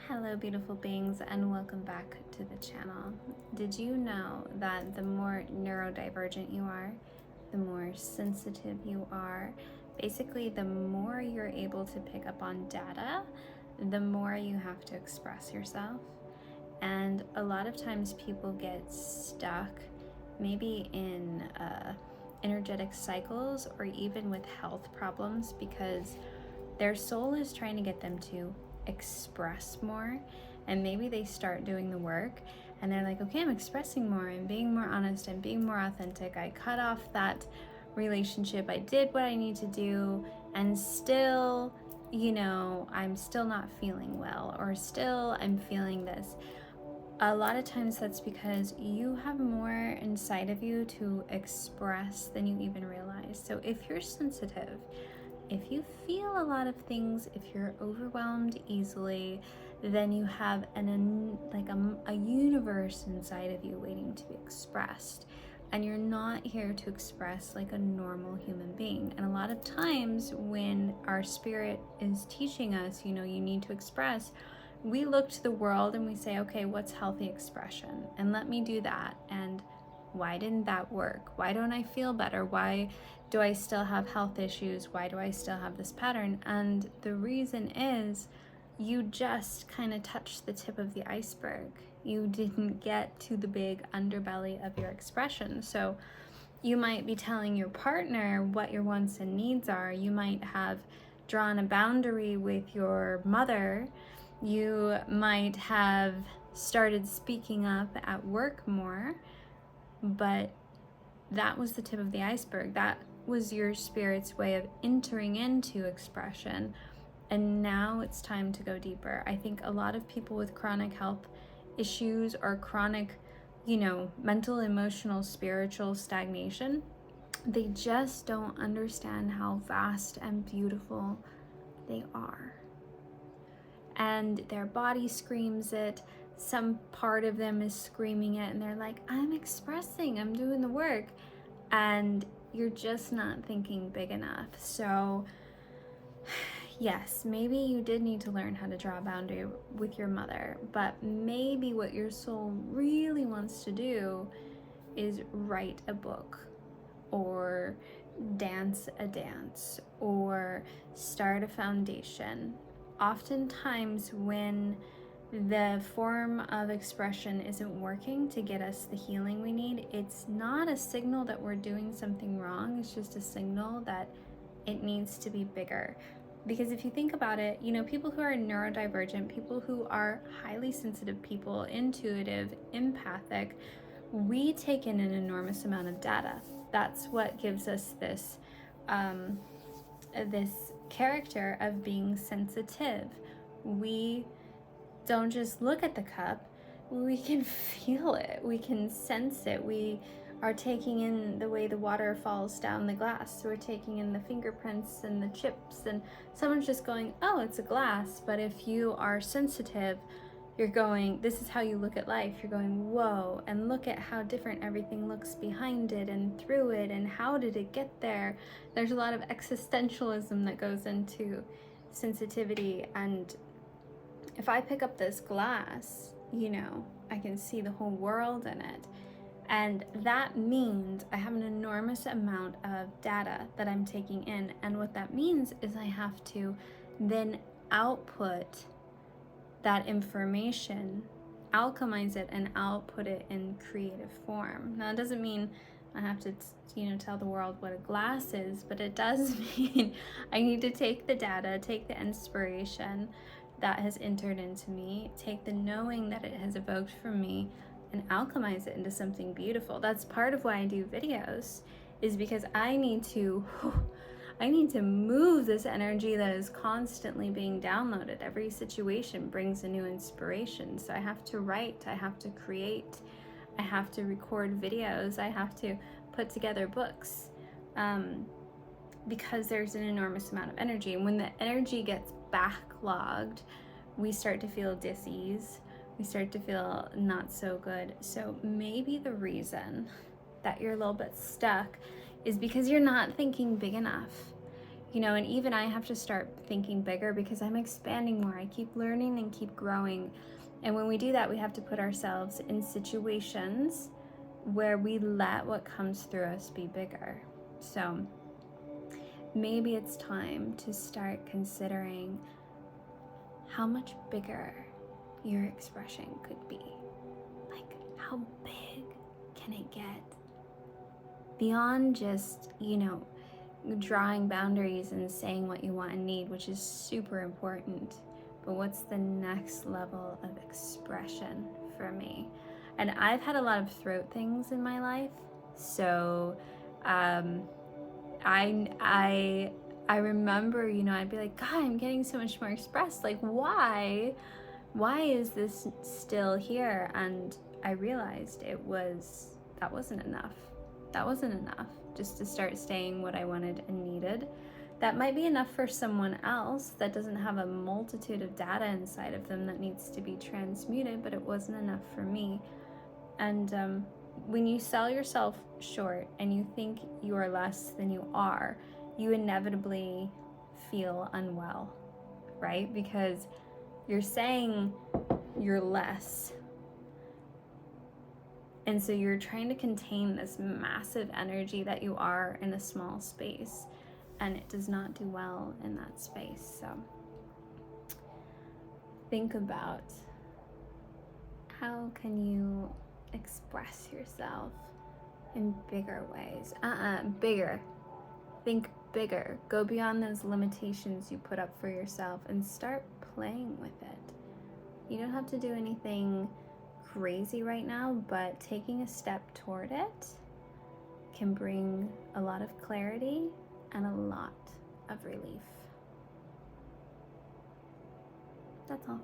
Hello beautiful beings, and welcome back to the channel. Did you know that the more neurodivergent you are, the more sensitive you are, basically the more you're able to pick up on data, the more you have to express yourself? And a lot of times people get stuck maybe in energetic cycles or even with health problems because their soul is trying to get them to express more, and maybe they start doing the work and they're like, okay, I'm expressing more, I'm being more honest, I'm being more authentic, I cut off that relationship, I did what I need to do, and still, I'm still not feeling well, or still I'm feeling this. A lot of times that's because you have more inside of you to express than you even realize. So if you're sensitive, if you feel a lot of things, if you're overwhelmed easily, then you have a universe inside of you waiting to be expressed. And you're not here to express like a normal human being. And a lot of times when our spirit is teaching us, you need to express, we look to the world and we say, okay, what's healthy expression? And let me do that. And why didn't that work? Why don't I feel better? Why do I still have health issues? Why do I still have this pattern? And the reason is you just kind of touched the tip of the iceberg. You didn't get to the big underbelly of your expression. So you might be telling your partner what your wants and needs are. You might have drawn a boundary with your mother. You might have started speaking up at work more, but that was the tip of the iceberg. That was your spirit's way of entering into expression. And now it's time to go deeper. I think a lot of people with chronic health issues or chronic, mental, emotional, spiritual stagnation, they just don't understand how vast and beautiful they are. And their body screams it. Some part of them is screaming it, and they're like, I'm expressing, I'm doing the work. And you're just not thinking big enough. So yes, maybe you did need to learn how to draw a boundary with your mother, but maybe what your soul really wants to do is write a book, or dance a dance, or start a foundation. Oftentimes when the form of expression isn't working to get us the healing we need, it's not a signal that we're doing something wrong. It's just a signal that it needs to be bigger. Because if you think about it, people who are neurodivergent, people who are highly sensitive people, intuitive, empathic, we take in an enormous amount of data. That's what gives us this character of being sensitive. We don't just look at the cup, we can feel it, we can sense it, we are taking in the way the water falls down the glass, so we're taking in the fingerprints and the chips, and someone's just going, oh, it's a glass. But if you are sensitive, you're going, this is how you look at life, you're going, whoa, and look at how different everything looks behind it and through it, and how did it get there? There's a lot of existentialism that goes into sensitivity. And if I pick up this glass, I can see the whole world in it. And that means I have an enormous amount of data that I'm taking in. And what that means is I have to then output that information, alchemize it, and output it in creative form. Now, it doesn't mean I have to, tell the world what a glass is, but it does mean I need to take the data, take the inspiration that has entered into me, take the knowing that it has evoked from me, and alchemize it into something beautiful. That's part of why I do videos, is because I need to move this energy that is constantly being downloaded. Every situation brings a new inspiration. So I have to write, I have to create, I have to record videos, I have to put together books, because there's an enormous amount of energy. And when the energy gets backlogged, we start to feel dis-ease, we start to feel not so good. So maybe the reason that you're a little bit stuck is because you're not thinking big enough. You know, and even I have to start thinking bigger because I'm expanding more. I keep learning and keep growing. And when we do that, we have to put ourselves in situations where we let what comes through us be bigger. So maybe it's time to start considering how much bigger your expression could be. Like, how big can it get? Beyond just, you know, drawing boundaries and saying what you want and need, which is super important. But what's the next level of expression for me? And I've had a lot of throat things in my life. So I remember, you know, I'd be like, God, I'm getting so much more expressed. Like, why is this still here? And I realized that wasn't enough. That wasn't enough just to start saying what I wanted and needed. That might be enough for someone else that doesn't have a multitude of data inside of them that needs to be transmuted, but it wasn't enough for me. And when you sell yourself short and you think you are less than you are, you inevitably feel unwell, right? Because you're saying you're less. And so you're trying to contain this massive energy that you are in a small space, and it does not do well in that space. So think about how can you express yourself in bigger ways. Bigger. Think bigger. Go beyond those limitations you put up for yourself and start playing with it. You don't have to do anything crazy right now, but taking a step toward it can bring a lot of clarity and a lot of relief. That's all.